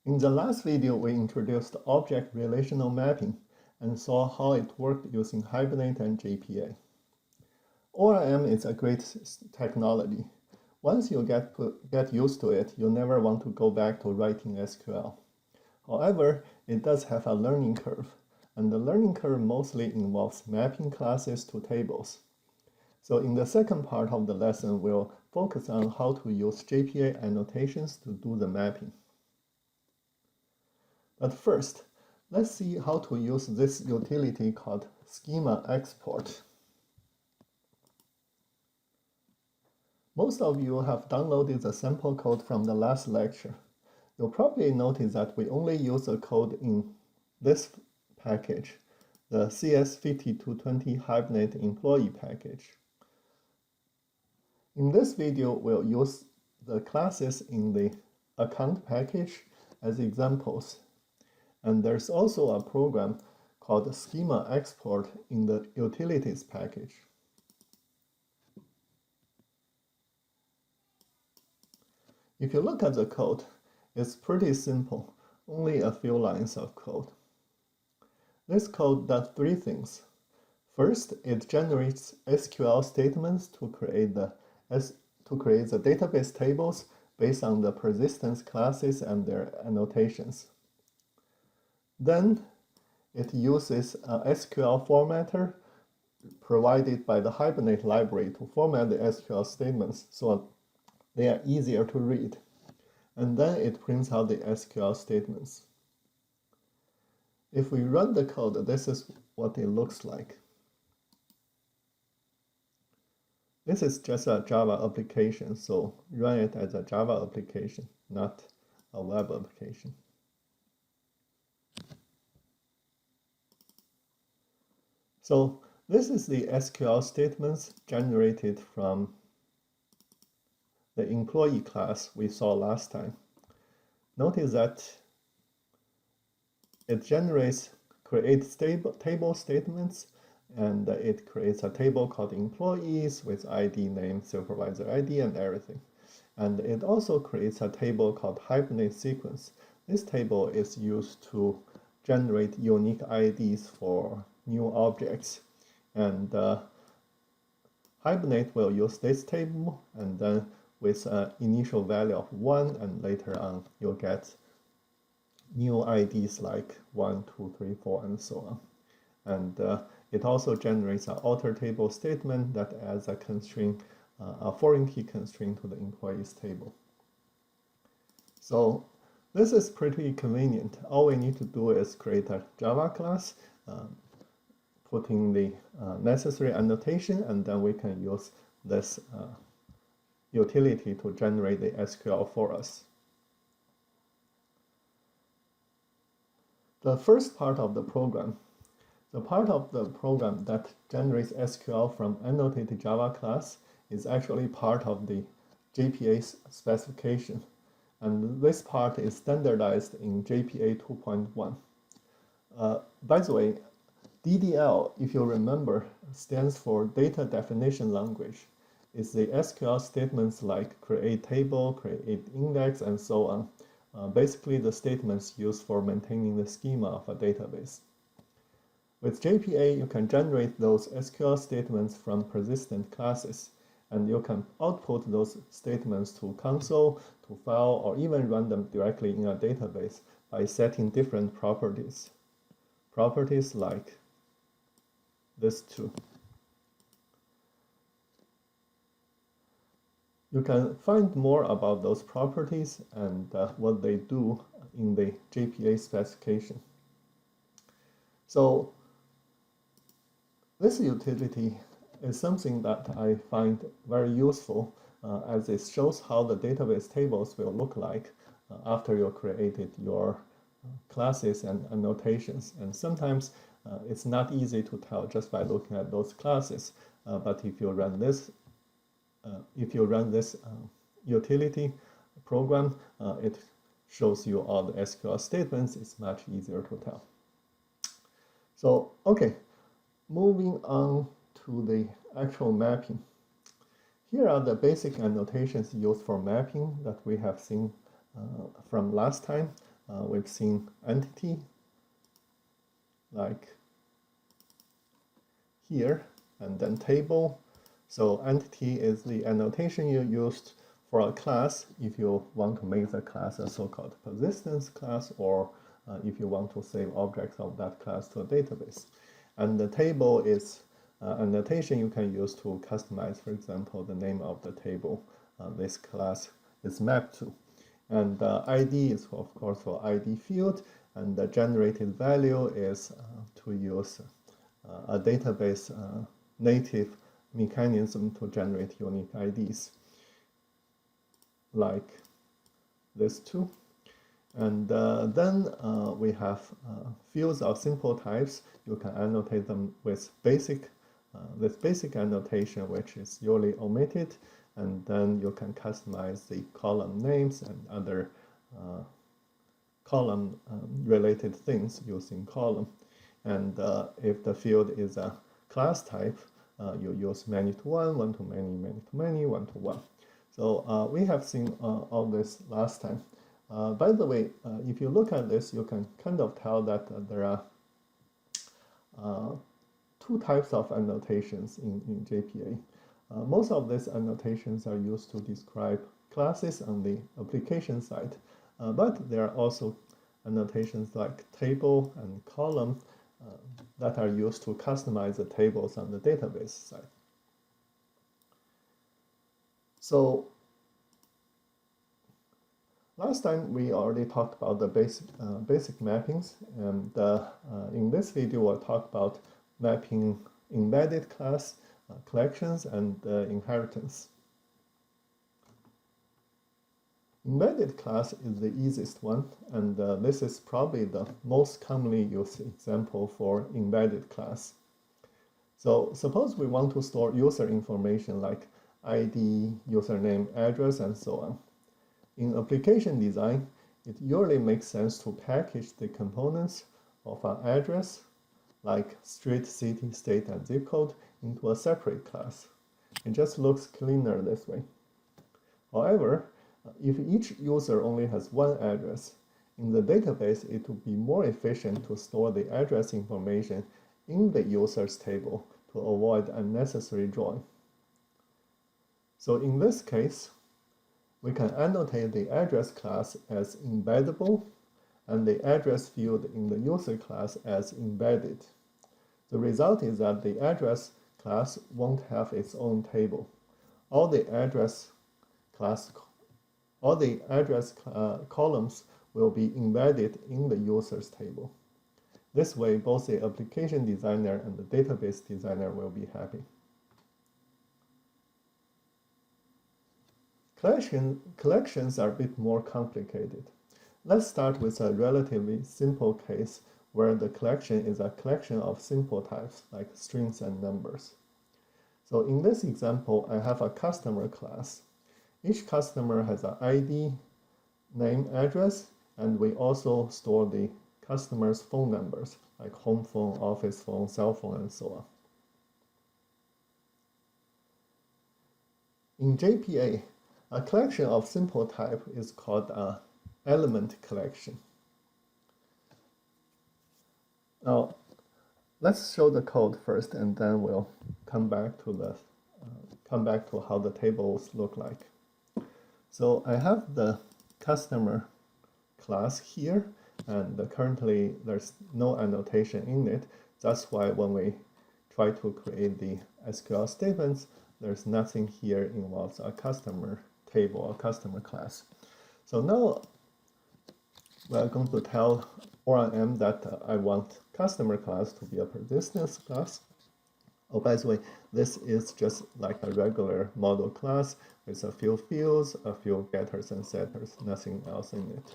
In the last video, we introduced object relational mapping and saw how it worked using Hibernate and JPA. ORM is a great technology. Once you get used to it, you'll never want to go back to writing SQL. However, it does have a learning curve, and the learning curve mostly involves mapping classes to tables. So in the second part of the lesson, we'll focus on how to use JPA annotations to do the mapping. But first, let's see how to use this utility called schema export. Most of you have downloaded the sample code from the last lecture. You'll probably notice that we only use the code in this package, the CS5220 Hibernate employee package. In this video, we'll use the classes in the account package as examples. And there's also a program called schema export in the utilities package. If you look at the code, it's pretty simple, only a few lines of code. This code does three things. First, it generates SQL statements to create the database tables based on the persistence classes and their annotations. Then it uses a SQL formatter provided by the Hibernate library to format the SQL statements so they are easier to read. And then it prints out the SQL statements. If we run the code, this is what it looks like. This is just a Java application, so run it as a Java application, not a web application. So this is the SQL statements generated from the employee class we saw last time. Notice that it creates table statements, and it creates a table called employees with ID, name, supervisor ID, and everything. And it also creates a table called Hibernate sequence. This table is used to generate unique IDs for new objects, and Hibernate will use this table, and then with an initial value of 1, and later on you'll get new IDs like 1, 2, 3, 4, and so on. And it also generates an alter table statement that adds a constraint, a foreign key constraint to the employees table. So this is pretty convenient. All we need to do is create a Java class, put in the necessary annotation, and then we can use this utility to generate the SQL for us. The first part of the program, the part of the program that generates SQL from annotated Java class, is actually part of the JPA specification. And this part is standardized in JPA 2.1. By the way, DDL, if you remember, stands for Data Definition Language. It's the SQL statements like create table, create index, and so on. Basically, the statements used for maintaining the schema of a database. With JPA, you can generate those SQL statements from persistent classes, and you can output those statements to console, to file, or even run them directly in a database by setting different properties. Properties like this two. You can find more about those properties and what they do in the JPA specification. So this utility is something that I find very useful as it shows how the database tables will look like after you created your classes and annotations. And sometimes it's not easy to tell just by looking at those classes, but if you run this utility program, it shows you all the SQL statements. It's much easier to tell. So, okay, moving on to the actual mapping. Here are the basic annotations used for mapping that we have seen from last time. we've seen entity, like here, and then table. So entity is the annotation you used for a class if you want to make the class a so-called persistence class, or if you want to save objects of that class to a database. And the table is annotation you can use to customize, for example, the name of the table this class is mapped to. And ID is, of course, for ID field, and the generated value is to use a database native mechanism to generate unique IDs, like this two. And then we have fields of simple types. You can annotate them with this basic annotation, which is usually omitted, and then you can customize the column names and other column related things using column. And if the field is a class type, you use many to one, one to many, many to many, one to one. So we have seen all this last time. By the way, if you look at this, you can kind of tell that there are two types of annotations in JPA. Most of these annotations are used to describe classes on the application side, but there are also annotations like table and column that are used to customize the tables on the database side. So last time we already talked about the basic mappings, and in this video we'll talk about mapping embedded class, collections, and inheritance. Embedded class is the easiest one, and this is probably the most commonly used example for embedded class. So suppose we want to store user information like ID, username, address, and so on. In application design, it usually makes sense to package the components of an address, like street, city, state, and zip code, into a separate class. It just looks cleaner this way. However, if each user only has one address, in the database it would be more efficient to store the address information in the users table to avoid unnecessary drawing. So in this case, we can annotate the address class as embeddable and the address field in the user class as embedded. The result is that the address class won't have its own table. All the address columns will be embedded in the users table. This way, both the application designer and the database designer will be happy. Collections are a bit more complicated. Let's start with a relatively simple case where the collection is a collection of simple types like strings and numbers. So in this example, I have a customer class. Each customer has an ID, name, address, and we also store the customer's phone numbers like home phone, office phone, cell phone, and so on. In JPA, a collection of simple type is called an element collection. Now, let's show the code first, and then we'll come back to how the tables look like. So I have the customer class here, and currently there's no annotation in it. That's why when we try to create the SQL statements, there's nothing here involves a customer table or customer class. So now we're going to tell ORM that I want customer class to be a persistence class. Oh, by the way, this is just like a regular model class with a few fields, a few getters and setters, nothing else in it.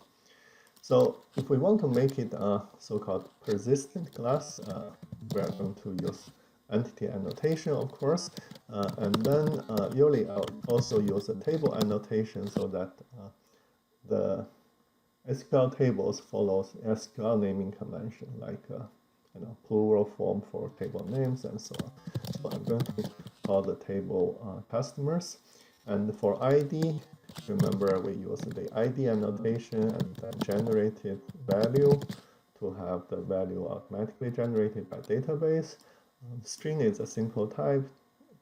So if we want to make it a so-called persistent class, we are going to use entity annotation, of course, and then usually I'll also use a table annotation so that the SQL tables follows SQL naming convention, like plural form for table names and so on. So I'm going to call the table customers, and for ID, Remember, we use the ID annotation and then generated value to have the value automatically generated by database. String is a simple type,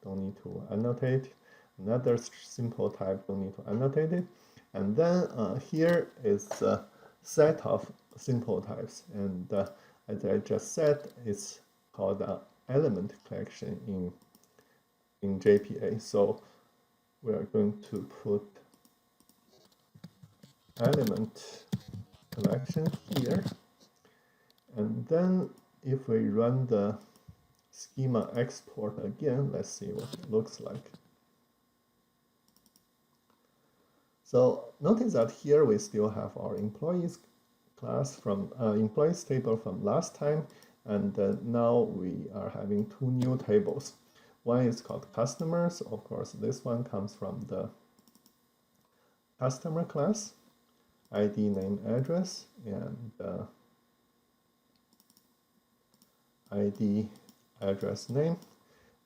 don't need to annotate. Another simple type, don't need to annotate it. And then here is a set of simple types. And as I just said, it's called an element collection in JPA. So we are going to put element collection here. And then if we run the schema export again, let's see what it looks like. So notice that here we still have our employees class from employees table from last time, and now we are having two new tables. One is called customers. Of course, this one comes from the customer class, ID, name, address, and ID, address, name.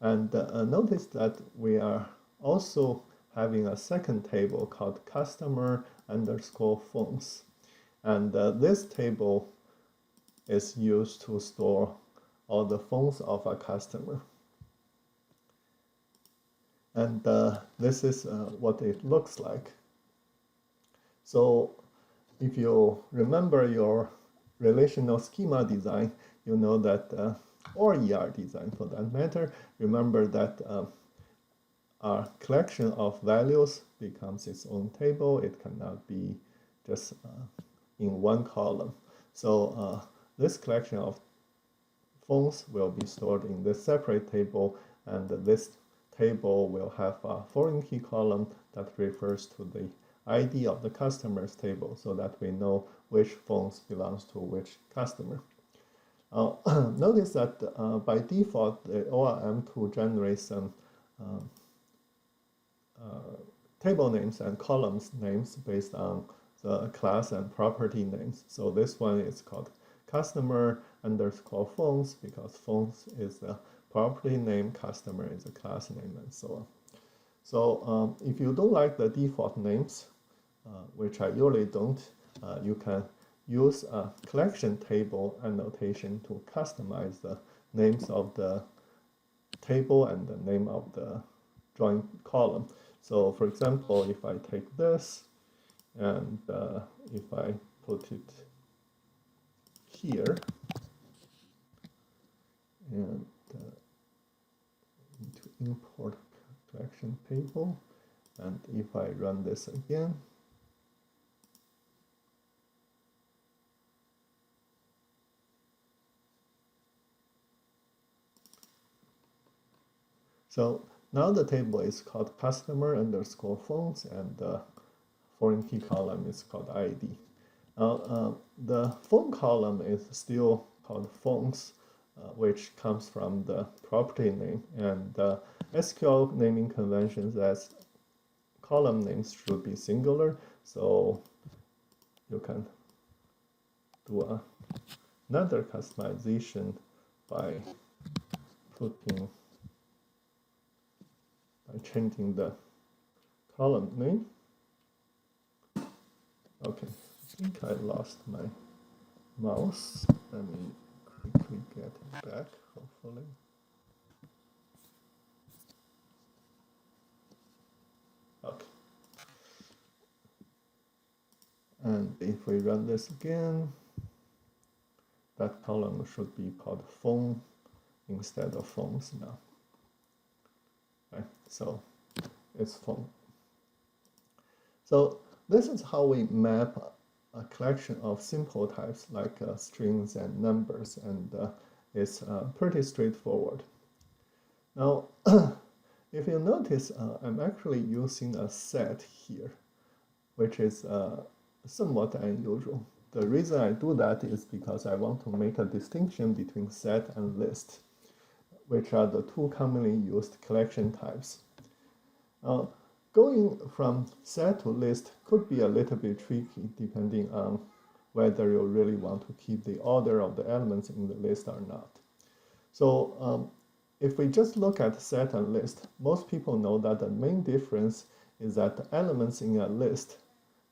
And notice that we are also having a second table called customer underscore phones. And this table is used to store all the phones of a customer. And this is what it looks like. So if you remember your relational schema design, you know that, or ER design for that matter, remember that our collection of values becomes its own table. It cannot be just in one column. So this collection of phones will be stored in this separate table, and this table will have a foreign key column that refers to the ID of the customers table, so that we know which phones belongs to which customer. Notice that by default, the ORM tool generates some table names and columns names based on the class and property names. So this one is called customer underscore phones, because phones is a property name, customer is a class name, and so on. So if you don't like the default names, which I usually don't, you can use a collection table annotation to customize the names of the table and the name of the joint column. So for example, if I take this and if I put it here and to import collection table, and if I run this again, so now the table is called customer underscore phones, and the foreign key column is called ID. Now the phone column is still called phones, which comes from the property name, and SQL naming conventions as column names should be singular, so you can do another customization by changing the column name. Okay, I think I lost my mouse. Let me quickly get it back, hopefully. Okay. And if we run this again, that column should be called phone instead of phones now. Right? So it's phone. So this is how we map a collection of simple types like strings and numbers, and it's pretty straightforward. Now, if you notice, I'm actually using a set here, which is somewhat unusual. The reason I do that is because I want to make a distinction between set and list, which are the two commonly used collection types. Going from set to list could be a little bit tricky depending on whether you really want to keep the order of the elements in the list or not. So if we just look at set and list, most people know that the main difference is that elements in a list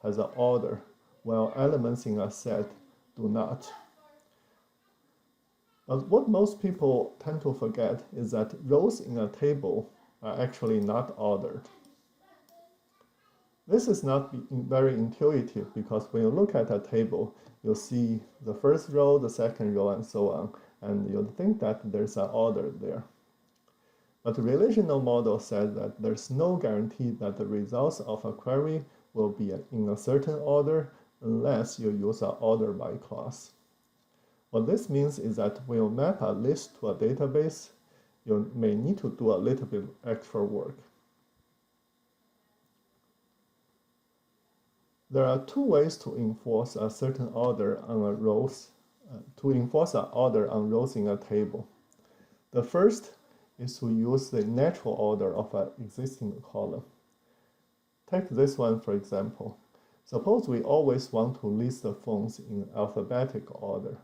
has an order, while elements in a set do not. But what most people tend to forget is that rows in a table are actually not ordered. This is not very intuitive because when you look at a table, you'll see the first row, the second row, and so on, and you'll think that there's an order there. But the relational model says that there's no guarantee that the results of a query will be in a certain order unless you use an order by clause. What this means is that when you map a list to a database, you may need to do a little bit extra work. There are two ways to enforce a certain order on a rows, in a table. The first is to use the natural order of an existing column. Take this one for example. Suppose we always want to list the phones in alphabetic order.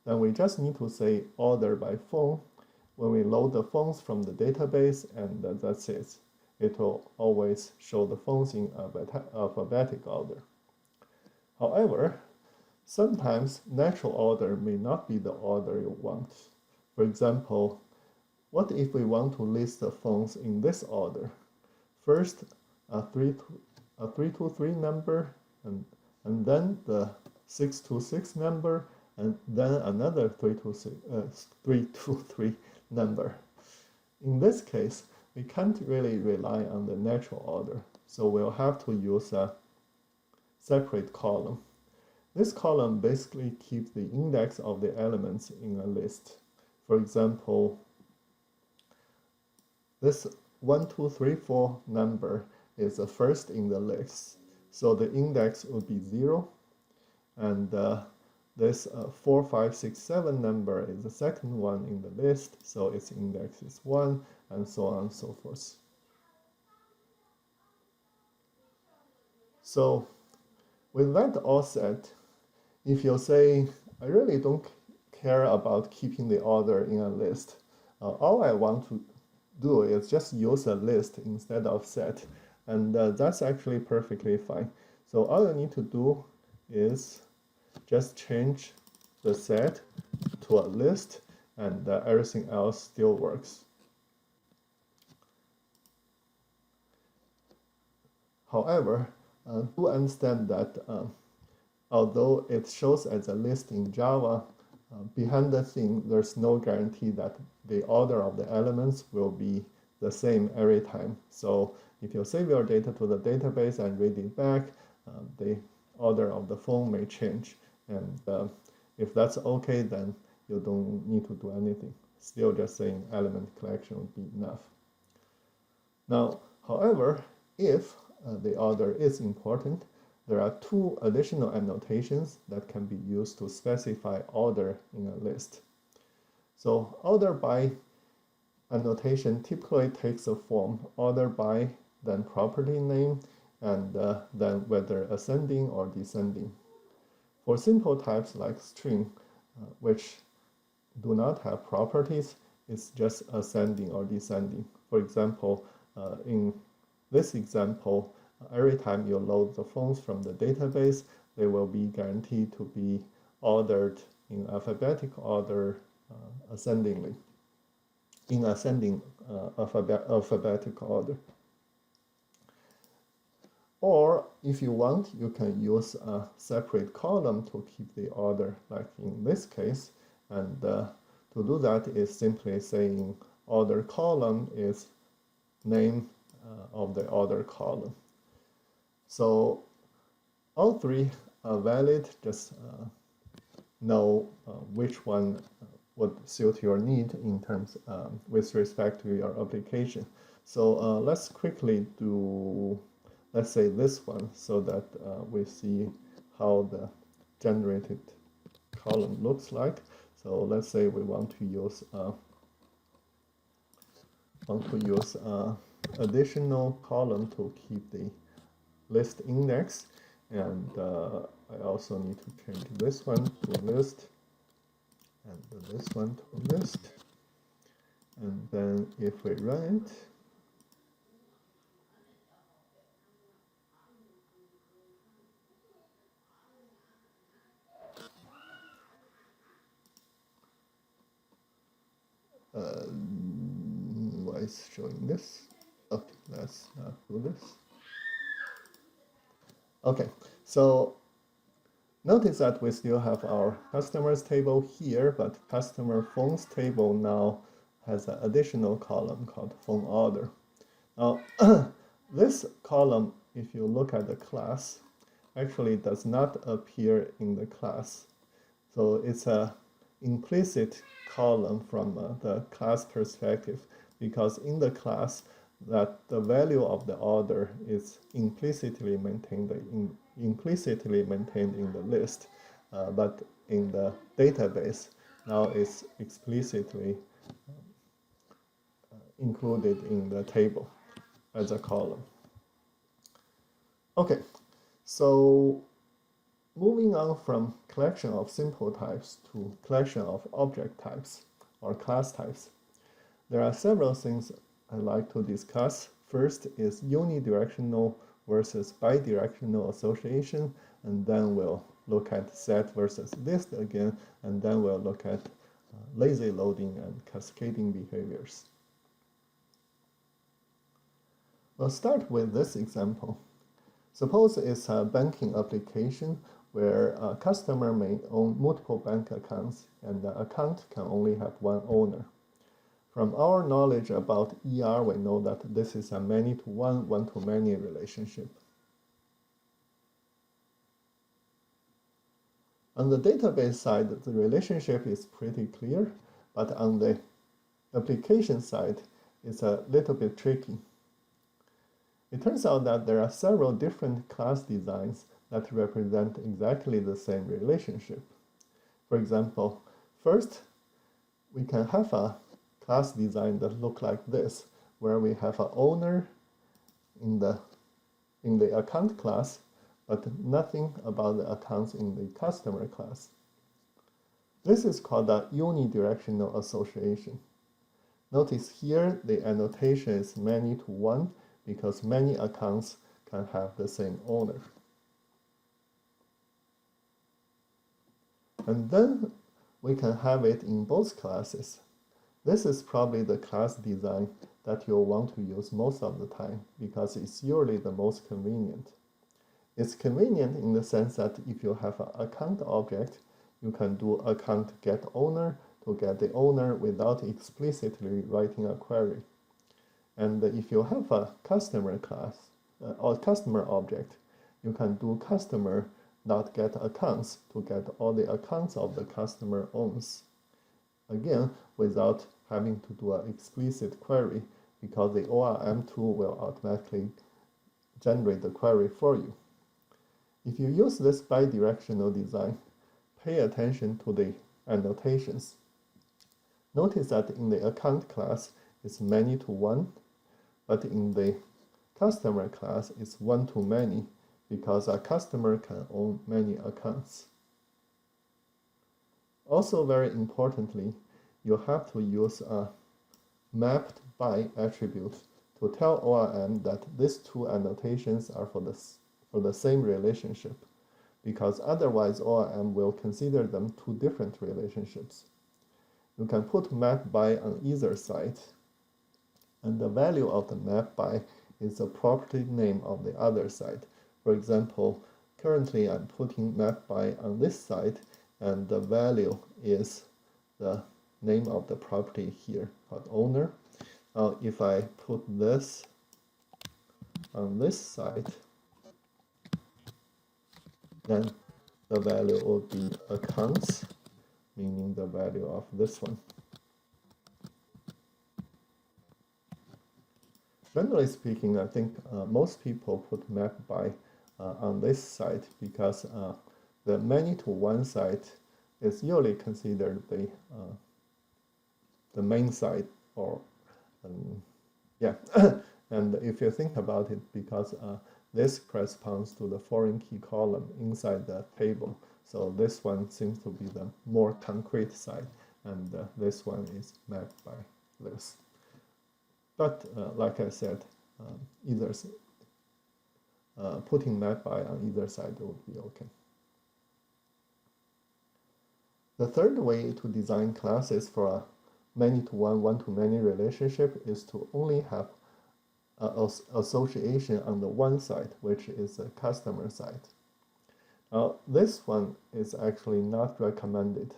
Then we just need to say order by phone when we load the phones from the database, and that's it. It will always show the phones in alphabetic order. However, sometimes natural order may not be the order you want. For example, what if we want to list the phones in this order? First, a 323 number, and then the 626 number, and then another 323 number. In this case, we can't really rely on the natural order, so we'll have to use a separate column. This column basically keeps the index of the elements in a list. For example, this 1, 2, 3, 4 number is the first in the list, so the index would be 0, and this 4, 5, 6, 7 number is the second one in the list, so its index is 1, and so on and so forth. So with that all said, if you say, I really don't care about keeping the order in a list, all I want to do is just use a list instead of set, and that's actually perfectly fine. So all you need to do is just change the set to a list, and everything else still works. However, do understand that although it shows as a list in Java, behind the scene there's no guarantee that the order of the elements will be the same every time. So if you save your data to the database and read it back, the order of the phone may change. And if that's okay, then you don't need to do anything. Still just saying element collection would be enough. Now, however, if the order is important, there are two additional annotations that can be used to specify order in a list. So order by annotation typically takes the form order by, then property name, and then whether ascending or descending. For simple types like string, which do not have properties, it's just ascending or descending. For example, in this example, every time you load the phones from the database, they will be guaranteed to be ordered in alphabetic order ascendingly, in ascending alphabetic order. Or if you want, you can use a separate column to keep the order, like in this case. And to do that is simply saying order column is name of the order column. So all three are valid, just know which one would suit your need in terms with respect to your application. So let's quickly do, let's say this one, so that we see how the generated column looks like. So let's say we want to use additional column to keep the list index, and I also need to change this one to list and this one to list, and then if we run it, why is showing this? Okay, let's not do this. Okay, so notice that we still have our customers table here, but customer phones table now has an additional column called phone order. Now, this column, if you look at the class, actually does not appear in the class. So it's a implicit column from the class perspective, because in the class that the value of the order is implicitly maintained in the list, but in the database now it's explicitly included in the table as a column. Okay, so moving on from collection of simple types to collection of object types or class types, there are several things I'd like to discuss. First is unidirectional versus bidirectional association, and then we'll look at set versus list again, and then we'll look at lazy loading and cascading behaviors. We'll start with this example. Suppose it's a banking application where a customer may own multiple bank accounts and the account can only have one owner. From our knowledge about ER, we know that this is a many-to-one, one-to-many relationship. On the database side, the relationship is pretty clear, but on the application side, it's a little bit tricky. It turns out that there are several different class designs that represent exactly the same relationship. For example, first, we can have a class design that looks like this, where we have an owner in the account class, but nothing about the accounts in the customer class. This is called a unidirectional association. Notice here the annotation is many-to-one, because many accounts can have the same owner. And then we can have it in both classes. This is probably the class design that you'll want to use most of the time, because it's usually the most convenient. It's convenient in the sense that if you have an account object, you can do account get owner to get the owner without explicitly writing a query. And if you have a customer class or customer object, you can do customer dot get accounts to get all the accounts of the customer owns. Again, without having to do an explicit query, because the ORM tool will automatically generate the query for you. If you use this bidirectional design, pay attention to the annotations. Notice that in the account class, it's many-to-one, but in the customer class, it's one-to-many, because a customer can own many accounts. Also, very importantly, you have to use a mapped by attribute to tell ORM that these two annotations are for the same relationship, because otherwise ORM will consider them two different relationships. You can put map by on either side, and the value of the map by is the property name of the other side. For example, currently I'm putting map by on this side, and the value is the name of the property here called owner. Now, if I put this on this side, then the value will be accounts, meaning the value of this one. Generally speaking, I think most people put map by on this side, because the many-to-one side is usually considered the main side, or yeah. And if you think about it, because this corresponds to the foreign key column inside the table, so this one seems to be the more concrete side, and this one is mapped by this. But like I said, putting map by on either side would be okay. The third way to design classes for a many-to-one, one-to-many relationship is to only have association on the one side, which is the customer side. Now, this one is actually not recommended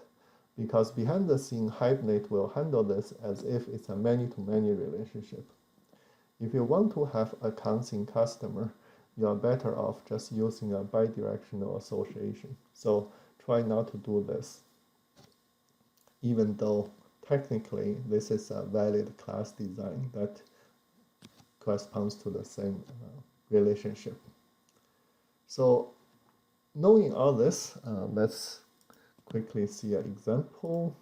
because behind the scene, Hibernate will handle this as if it's a many-to-many relationship. If you want to have accounts in customer, you are better off just using a bidirectional association. So try not to do this, even though technically this is a valid class design that corresponds to the same relationship. So knowing all this, let's quickly see an example.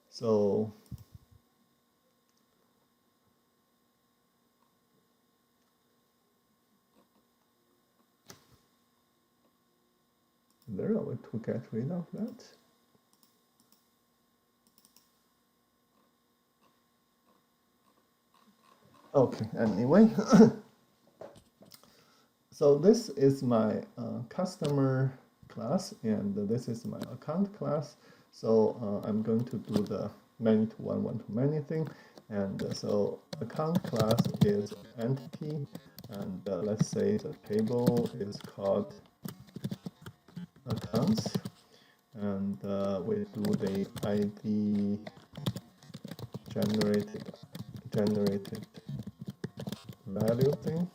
So there are a way to get rid of that. Okay, anyway. So this is my customer class, and this is my account class. So I'm going to do the many-to-one, one-to-many thing. And so account class is entity, and let's say the table is called accounts, and we do the ID generated value thing,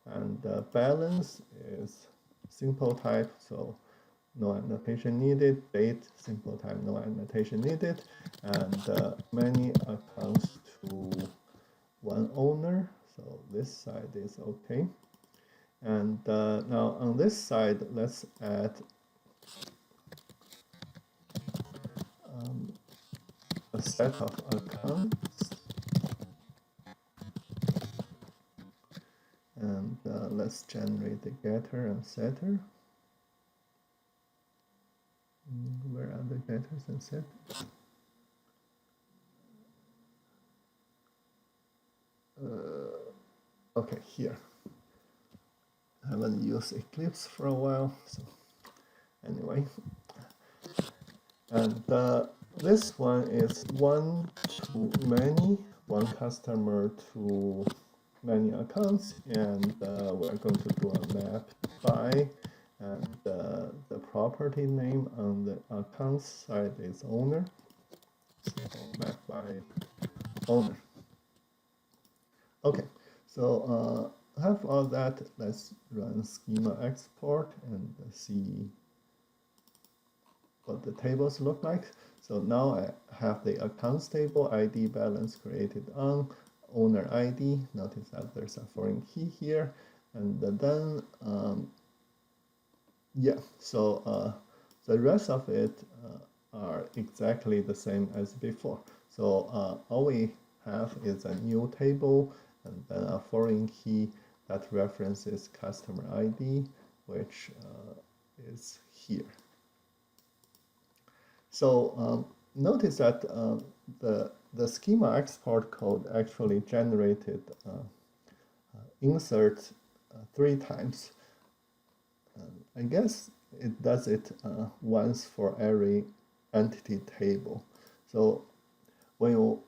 and balance is simple type, so no annotation needed. Date, simple type, no annotation needed. And many accounts to one owner, so this side is okay. And now on this side, let's add a set of accounts. And let's generate the getter and setter. Where are the getters and setters? Okay, here. I haven't used Eclipse for a while, so anyway. And this one is one to many, one customer to many accounts, and we're going to do a map by, and the property name on the accounts side is owner, so map by owner. Okay, so have all that. Let's run schema export and see what the tables look like. So now I have the accounts table, ID balance created on, owner ID. Notice that there's a foreign key here, and then yeah, so the rest of it are exactly the same as before. So all we have is a new table and then a foreign key that references customer ID, which is here. So notice that the schema export code actually generated insert 3 times. I guess it does it once for every entity table. So when you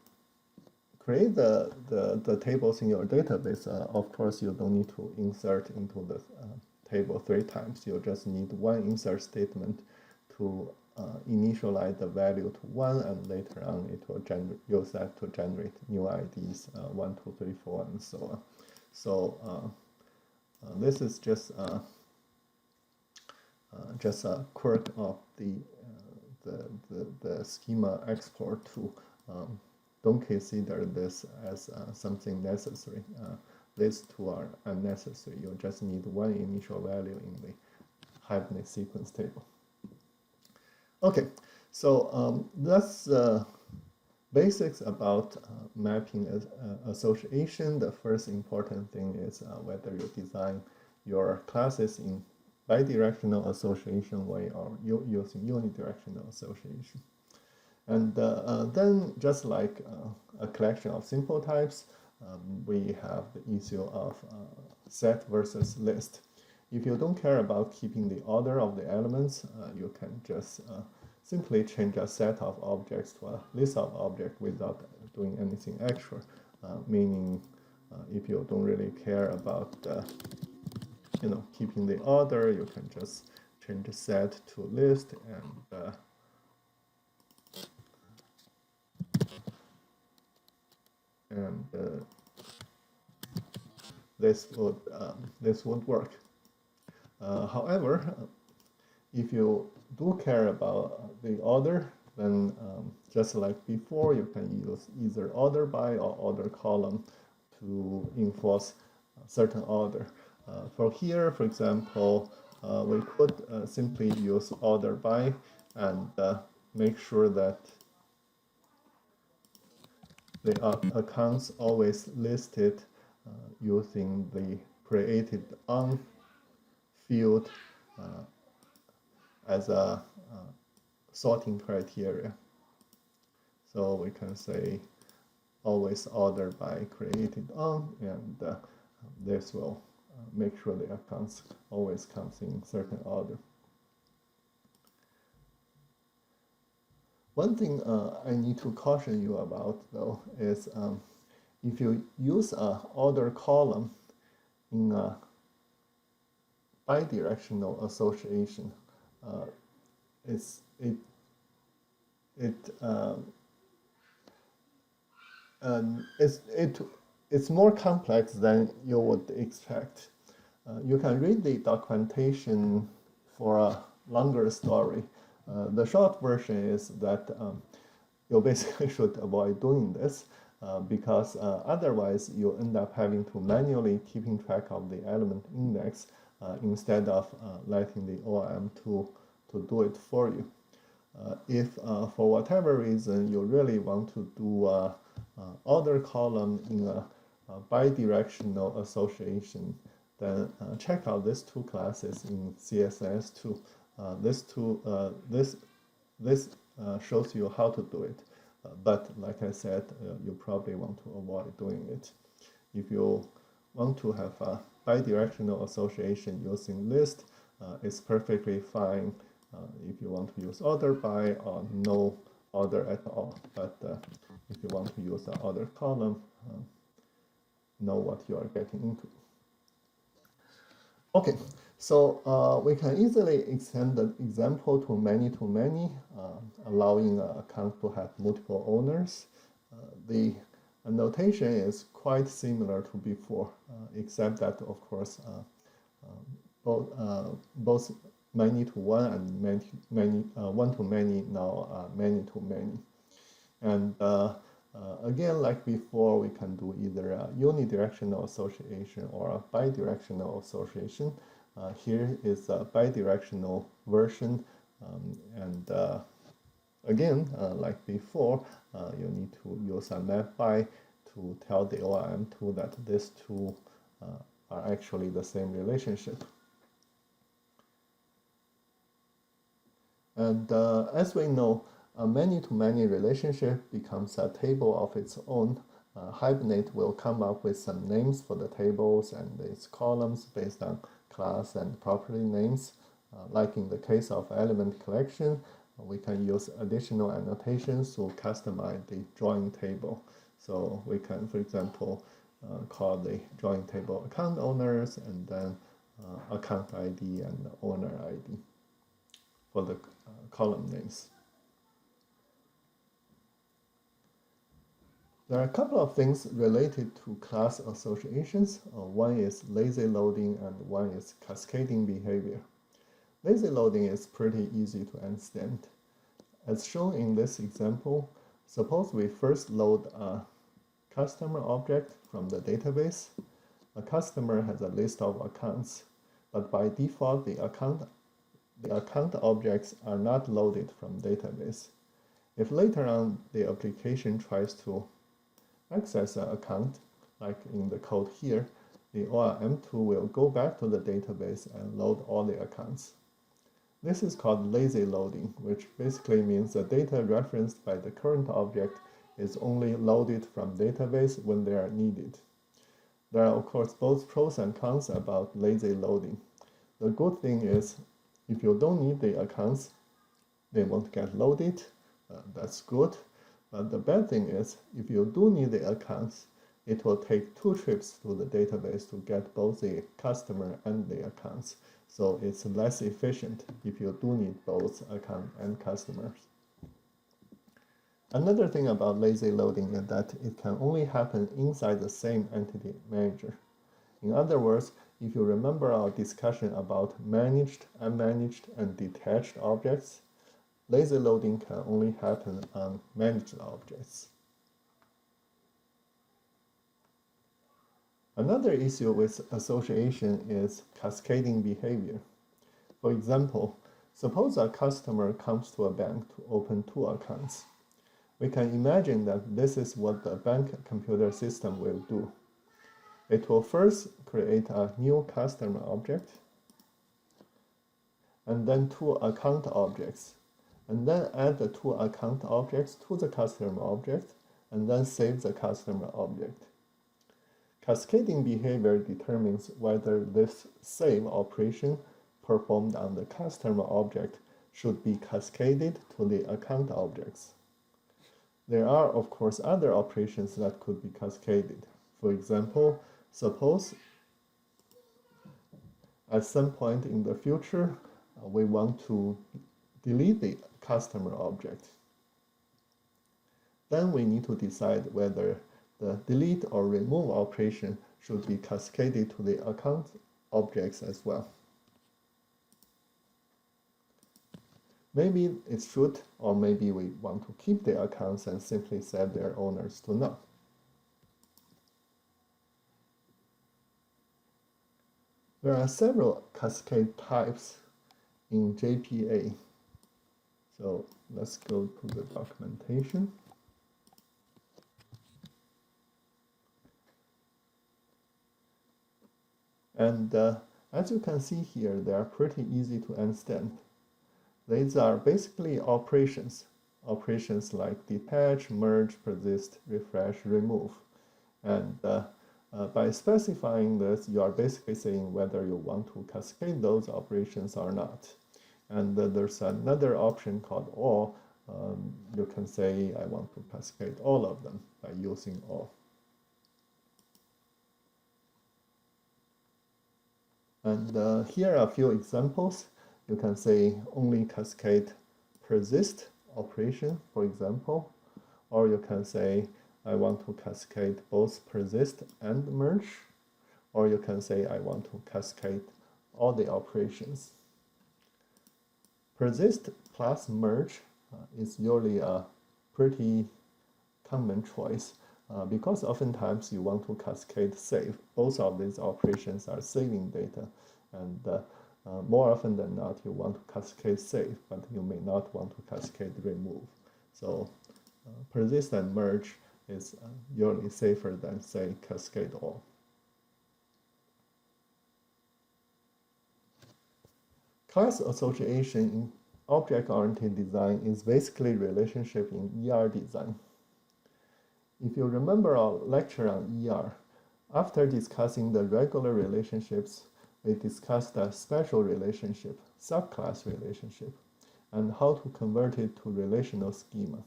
create the tables in your database, of course you don't need to insert into the table 3 times. You just need one insert statement to initialize the value to 1, and later on it will use that to generate new IDs 1, 2, 3, 4, and so on. So this is just a quirk of the schema export tool. Don't consider this as something necessary. These two are unnecessary. You just need one initial value in the Hibernate sequence table. Okay, so that's the basics about mapping association. The first important thing is whether you design your classes in bidirectional association way or using unidirectional association. And then, just like a collection of simple types, we have the issue of set versus list. If you don't care about keeping the order of the elements, you can just simply change a set of objects to a list of objects without doing anything extra, meaning if you don't really care about keeping the order, you can just change the set to list, and this would work. However, if you do care about the order, then just like before, you can use either order by or order column to enforce a certain order. For here, for example, we could simply use order by and make sure that the accounts always listed using the created on field as a sorting criteria. So we can say always order by created on, and this will make sure the accounts always comes in certain order. One thing I need to caution you about, though, is if you use an order column in a bidirectional association, it's more complex than you would expect. You can read the documentation for a longer story. The short version is that you basically should avoid doing this because otherwise you end up having to manually keeping track of the element index instead of letting the ORM to do it for you. If for whatever reason you really want to do order column in a bidirectional association, then check out these two classes in CSS2. This shows you how to do it, but like I said, you probably want to avoid doing it. If you want to have a bidirectional association using list, it's perfectly fine if you want to use order by or no order at all. But if you want to use the order column, know what you are getting into. Okay, so we can easily extend the example to many, allowing an account to have multiple owners. The annotation is quite similar to before, except that, of course, both many to one and one to many now many to many. And again, like before, we can do either a unidirectional association or a bidirectional association. Here is a bidirectional version, and again, like before, you need to use a map by to tell the ORM tool that these two are actually the same relationship. And as we know, a many-to-many relationship becomes a table of its own. Hibernate will come up with some names for the tables and its columns based on class and property names. Like in the case of element collection, we can use additional annotations to customize the drawing table. So we can, for example, call the drawing table account owners and then account ID and owner ID for the column names. There are a couple of things related to class associations. One is lazy loading and one is cascading behavior. Lazy loading is pretty easy to understand. As shown in this example, suppose we first load a customer object from the database. A customer has a list of accounts, but by default, the account objects are not loaded from database. If later on the application tries to access an account, like in the code here, the ORM tool will go back to the database and load all the accounts. This is called lazy loading, which basically means the data referenced by the current object is only loaded from database when they are needed. There are, of course, both pros and cons about lazy loading. The good thing is, if you don't need the accounts, they won't get loaded. That's good. But the bad thing is, if you do need the accounts, it will take 2 trips to the database to get both the customer and the accounts. So it's less efficient if you do need both account and customers. Another thing about lazy loading is that it can only happen inside the same entity manager. In other words, if you remember our discussion about managed, unmanaged, and detached objects, lazy loading can only happen on managed objects. Another issue with association is cascading behavior. For example, suppose a customer comes to a bank to open 2 accounts. We can imagine that this is what the bank computer system will do. It will first create a new customer object, and then 2 account objects, and then add the 2 account objects to the customer object, and then save the customer object. Cascading behavior determines whether this save operation performed on the customer object should be cascaded to the account objects. There are, of course, other operations that could be cascaded. For example, suppose at some point in the future, we want to delete the customer object. Then we need to decide whether the delete or remove operation should be cascaded to the account objects as well. Maybe it should, or maybe we want to keep the accounts and simply set their owners to none. There are several cascade types in JPA. So let's go to the documentation. And as you can see here, they are pretty easy to understand. These are basically operations like detach, merge, persist, refresh, remove. And by specifying this, you are basically saying whether you want to cascade those operations or not. And there's another option called all. You can say, I want to cascade all of them by using all. And here are a few examples. You can say only cascade persist operation, for example, or you can say I want to cascade both persist and merge, or you can say I want to cascade all the operations. Persist plus merge is usually a pretty common choice because oftentimes you want to cascade save. Both of these operations are saving data, and more often than not, you want to cascade save, but you may not want to cascade remove. So persist and merge is usually safer than, say, cascade all. Class association in object-oriented design is basically relationship in ER design. If you remember our lecture on ER, after discussing the regular relationships, we discussed a special relationship, subclass relationship, and how to convert it to relational schema.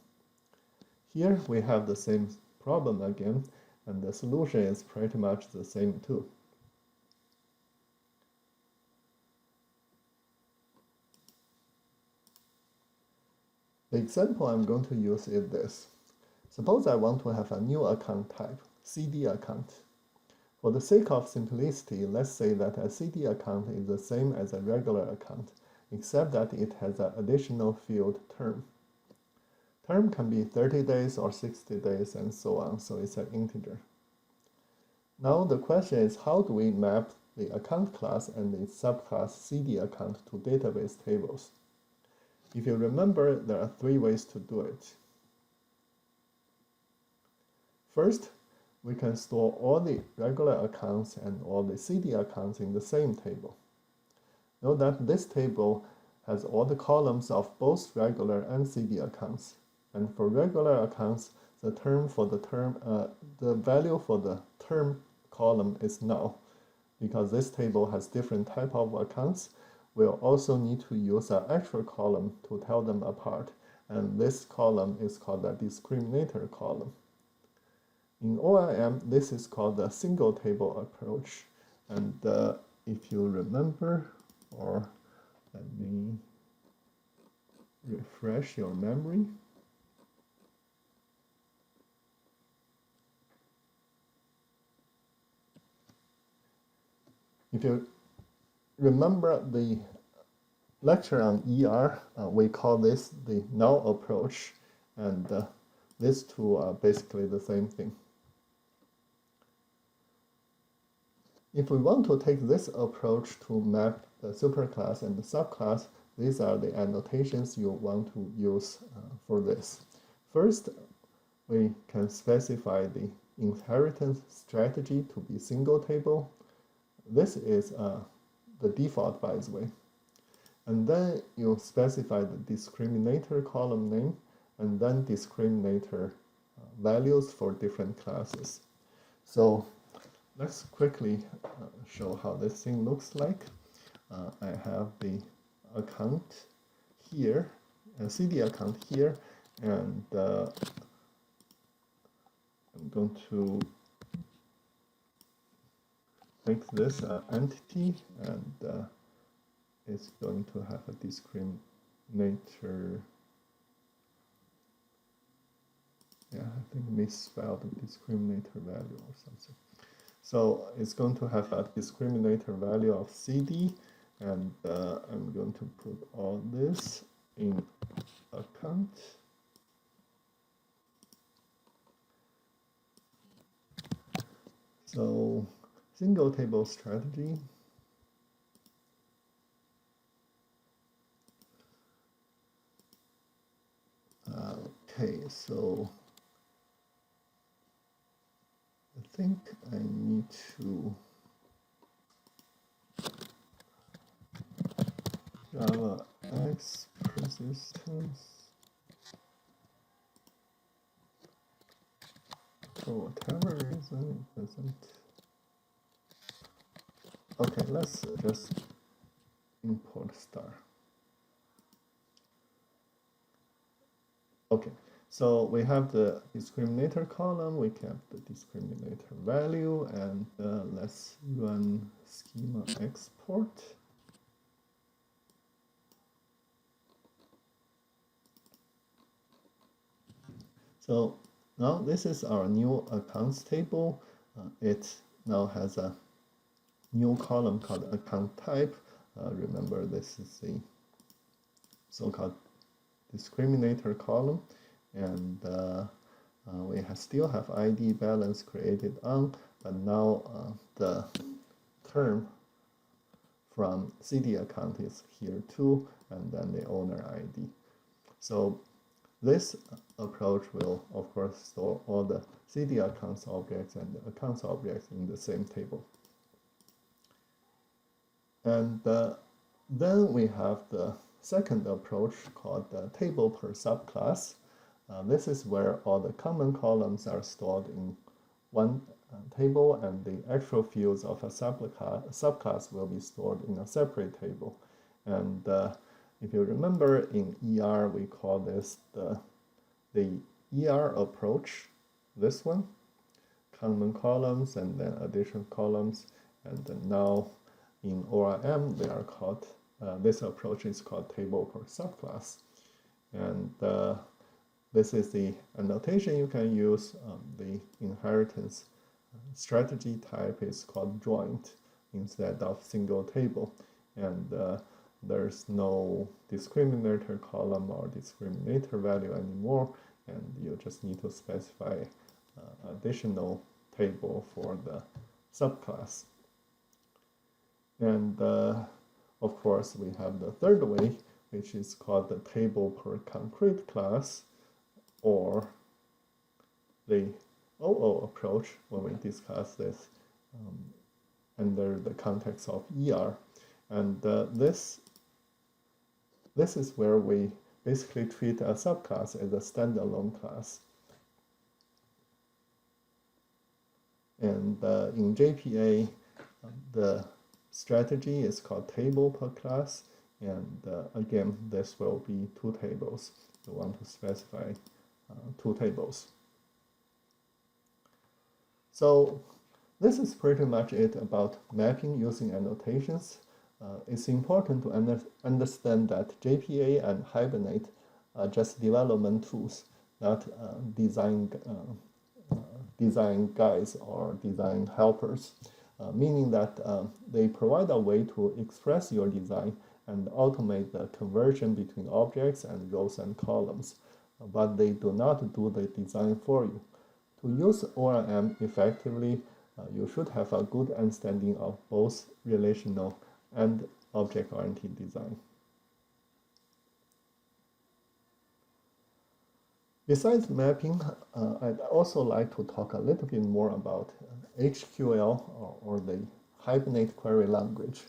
Here we have the same problem again, and the solution is pretty much the same too. The example I'm going to use is this. Suppose I want to have a new account type, CD account. For the sake of simplicity, let's say that a CD account is the same as a regular account, except that it has an additional field term. Term can be 30 days or 60 days and so on, so it's an integer. Now the question is, how do we map the account class and its subclass CD account to database tables? If you remember, there are 3 ways to do it. First, we can store all the regular accounts and all the CD accounts in the same table. Note that this table has all the columns of both regular and CD accounts. And for regular accounts, the value for the term column is null, because this table has different type of accounts. we'll also need to use an actual column to tell them apart. And this column is called the discriminator column. In ORM, this is called the single table approach. And if you remember, or let me refresh your memory. If you remember the lecture on ER, we call this the null approach, and these two are basically the same thing. If we want to take this approach to map the superclass and the subclass, these are the annotations you want to use for this. First, we can specify the inheritance strategy to be single table. This is the default, by the way. And then you specify the discriminator column name, and then discriminator values for different classes. So let's quickly show how this thing looks like. I have the account here, a CD account here, and I'm going to make this an entity, and it's going to have a discriminator. Yeah, I think misspelled the discriminator value or something. So it's going to have a discriminator value of CD, and I'm going to put all this in account. So single table strategy. Okay, so I think I need to Java X persistence for whatever reason it doesn't. Okay, let's just import star. Okay, so we have the discriminator column, we kept the discriminator value, and let's run schema export. So now this is our new accounts table. It now has a new column called account type. Remember, this is the so-called discriminator column, and we still have ID balance created on, but now the term from CD account is here too, and then the owner ID. So this approach will, of course, store all the CD accounts objects and the accounts objects in the same table. And then we have the second approach called the table per subclass. This is where all the common columns are stored in one table, and the actual fields of a subclass will be stored in a separate table. And if you remember, in ER, we call this the ER approach, this one, common columns and then additional columns, and then now in ORM, they are called, this approach is called table per subclass. And this is the annotation you can use. The inheritance strategy type is called joint instead of single table. And there's no discriminator column or discriminator value anymore, and you just need to specify additional table for the subclass. And of course, we have the third way, which is called the table per concrete class, or the OO approach when we discuss this under the context of ER. And this is where we basically treat a subclass as a standalone class. And in JPA, the strategy is called table per class, and again, this will be 2 tables. You want to specify 2 tables. So this is pretty much it about mapping using annotations. It's important to understand that JPA and Hibernate are just development tools, not design guides or design helpers, meaning that they provide a way to express your design and automate the conversion between objects and rows and columns, but they do not do the design for you. To use ORM effectively, you should have a good understanding of both relational and object-oriented design. Besides mapping, I'd also like to talk a little bit more about HQL or the Hibernate query language.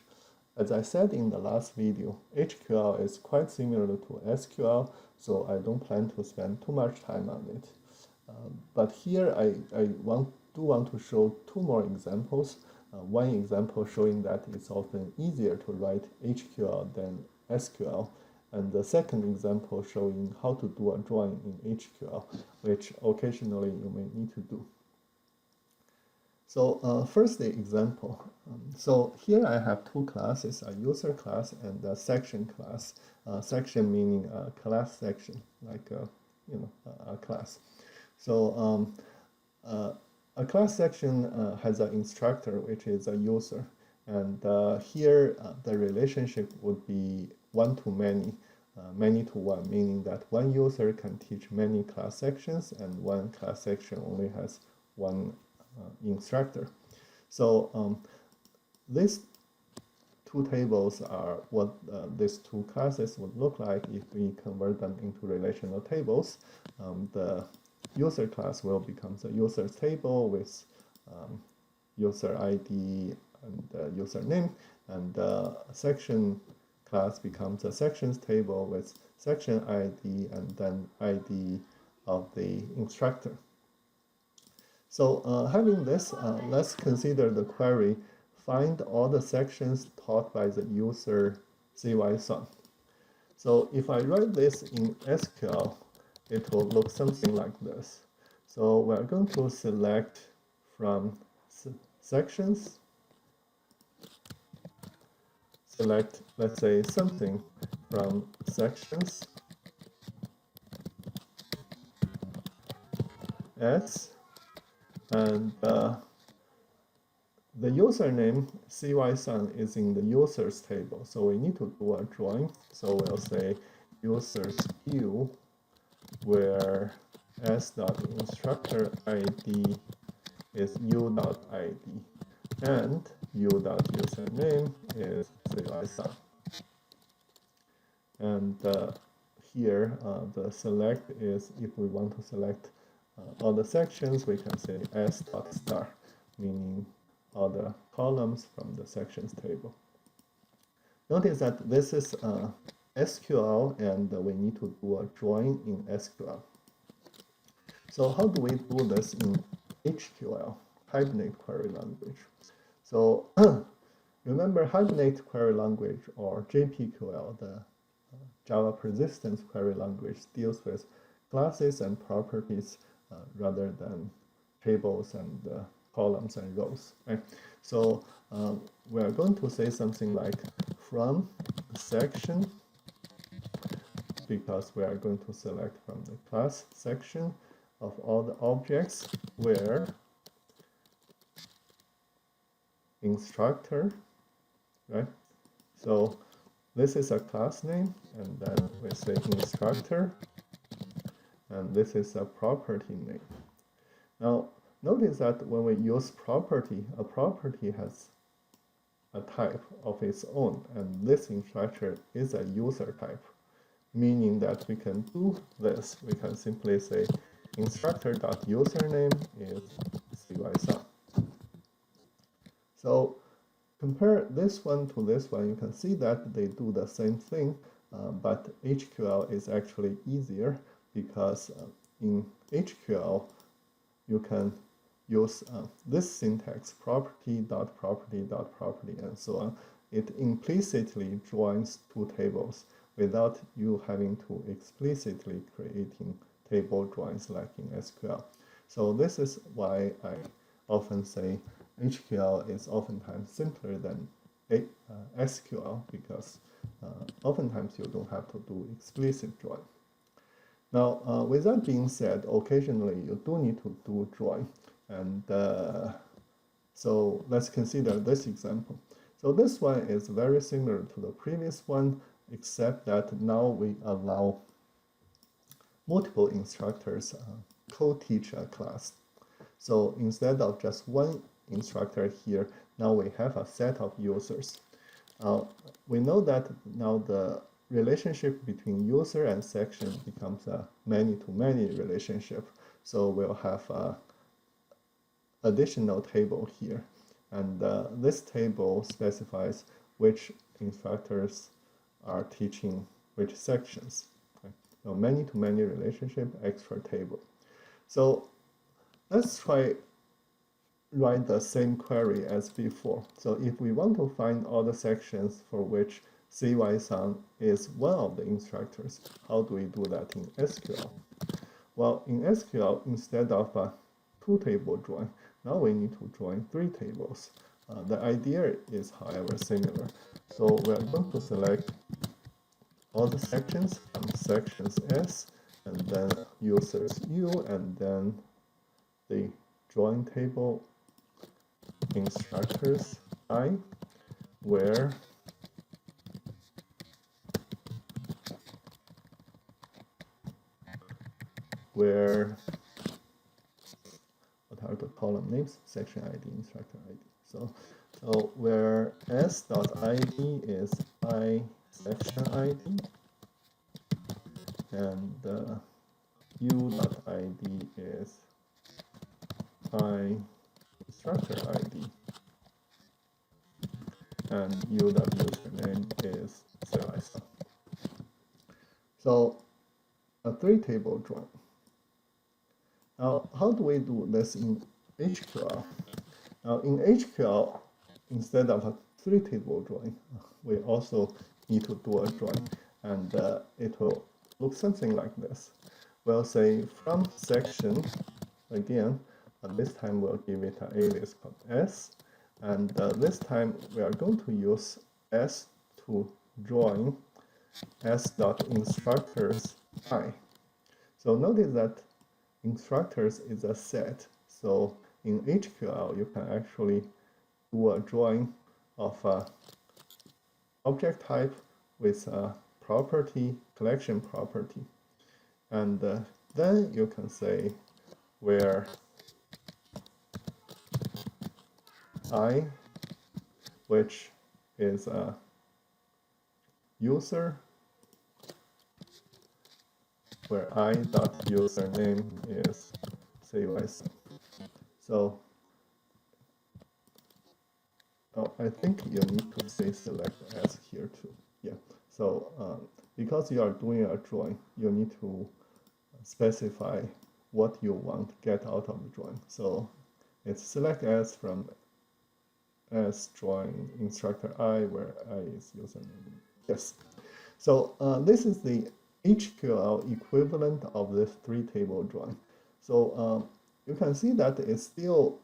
As I said in the last video, HQL is quite similar to SQL, so I don't plan to spend too much time on it. But here I do want to show 2 more examples. One example showing that it's often easier to write HQL than SQL, and the second example showing how to do a drawing in HQL, which occasionally you may need to do. So first the example. So here I have 2 classes, a user class and a section class. Section meaning a class section, like a class. So a class section has an instructor, which is a user, and here the relationship would be 1 to many, many to 1, meaning that one user can teach many class sections and one class section only has 1 instructor. So these 2 tables are what these 2 classes would look like if we convert them into relational tables. The user class will become the user's table with user ID and username, and the section class becomes a sections table with section ID and then ID of the instructor. So having this, let's consider the query, find all the sections taught by the user CY_SUN. So if I write this in SQL, it will look something like this. So we're going to select from sections, select, let's say, something from sections, S, and the username CY_SUN is in the users table, so we need to do a drawing. So we'll say users view where s.instructor ID is u.id and u.username is CY_SUN. And here the select is, if we want to select all the sections, we can say s.star, meaning all the columns from the sections table. Notice that this is SQL and we need to do a drawing in SQL. So how do we do this in HQL, Hibernate query language? So remember Hibernate query language, or JPQL, the Java persistence query language, deals with classes and properties rather than tables and columns and rows, right? So we're going to say something like from section, because we are going to select from the class section of all the objects where instructor, right? So this is a class name, and then we say instructor, and this is a property name. Now notice that when we use property, a property has a type of its own, and this instructor is a user type, meaning that we can do this. We can simply say instructor.username is CY_SUN. So compare this one to this one, you can see that they do the same thing, but HQL is actually easier because in HQL you can use this syntax, property dot property dot property, and so on. It implicitly joins two tables without you having to explicitly creating table joins like in SQL. So this is why I often say HQL is oftentimes simpler than SQL, because oftentimes you don't have to do explicit join. Now, with that being said, occasionally you do need to do join, and so let's consider this example. So this one is very similar to the previous one, except that now we allow multiple instructors co-teach a class. So instead of just one instructor here, now we have a set of users. We know that now the relationship between user and section becomes a many-to-many relationship. So we'll have an additional table here. And this table specifies which instructors are teaching which sections. Okay? So many-to-many relationship, extra table. So let's try write the same query as before. So if we want to find all the sections for which CY-san is one of the instructors, how do we do that in SQL? Well, in SQL, instead of a two-table join, now we need to join three tables. The idea is, however, similar. So we're going to select all the sections from sections S, and then users U, and then the join table instructors I, where what are the column names? Section ID, instructor ID. So where s.id is I section ID, and u.id is I instructor ID, and u.username is CY. So a three-table join. Now, how do we do this in HQL? Now, in HQL, instead of a three-table join, we also need to do a join, and it will look something like this. We'll say from section, again, this time we'll give it an alias called S, and this time we are going to use S to join s.instructors I. So notice that instructors is a set. So in HQL, you can actually do a join of a object type with a property, collection property. And then you can say where I, which is a user, where I.username is CY. So I think you need to say select as here too. Yeah. So because you are doing a join, you need to specify what you want to get out of the join. So it's select as from as join instructor I, where I is username. Yes. So this is the HQL equivalent of this three-table join. So you can see that it's still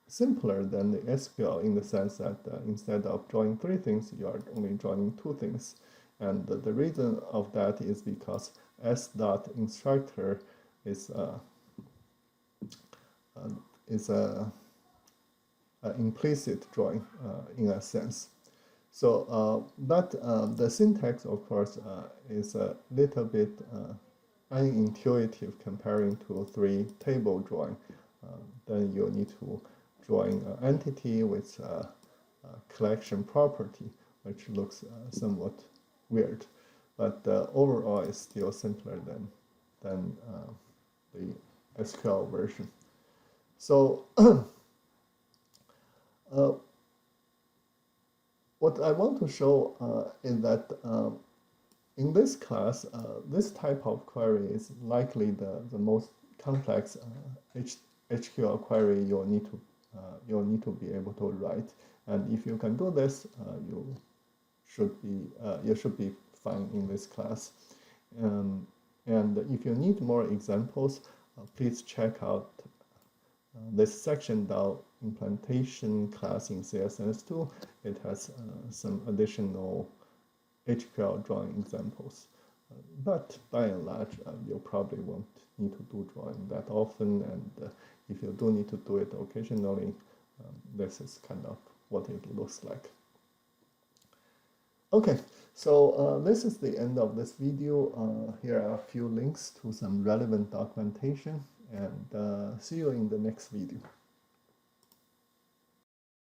simpler than the SQL in the sense that instead of joining three things, you are only joining two things. And the reason of that is because s.instructor is an implicit join in a sense. So, but the syntax, of course, is a little bit unintuitive comparing to three-table join. Then you need to join an entity with a collection property, which looks somewhat weird. But overall, it's still simpler than the SQL version. So what I want to show is that in this class, this type of query is likely the most complex HQL query you'll need to be able to write. And if you can do this, you should be fine in this class. And if you need more examples, please check out this section down implementation class in CSS2. It has some additional HQL drawing examples. But by and large, you probably won't need to do drawing that often, and if you do need to do it occasionally, this is kind of what it looks like. Okay, so this is the end of this video. Here are a few links to some relevant documentation, and see you in the next video.